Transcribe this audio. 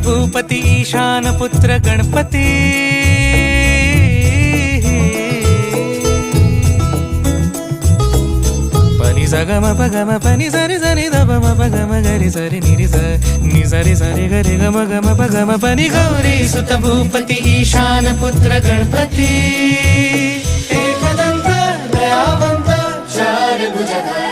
भूपती ईशान पुत्र गणपती पनि सगम पगम पनि सरि सरि ध म पगम गरि सरि निरि स नि सरि सरि गरि गम गम पगम पनि गौरी सुत भूपती ईशान पुत्र गणपती एकदंत दयावंत चार भुजधारी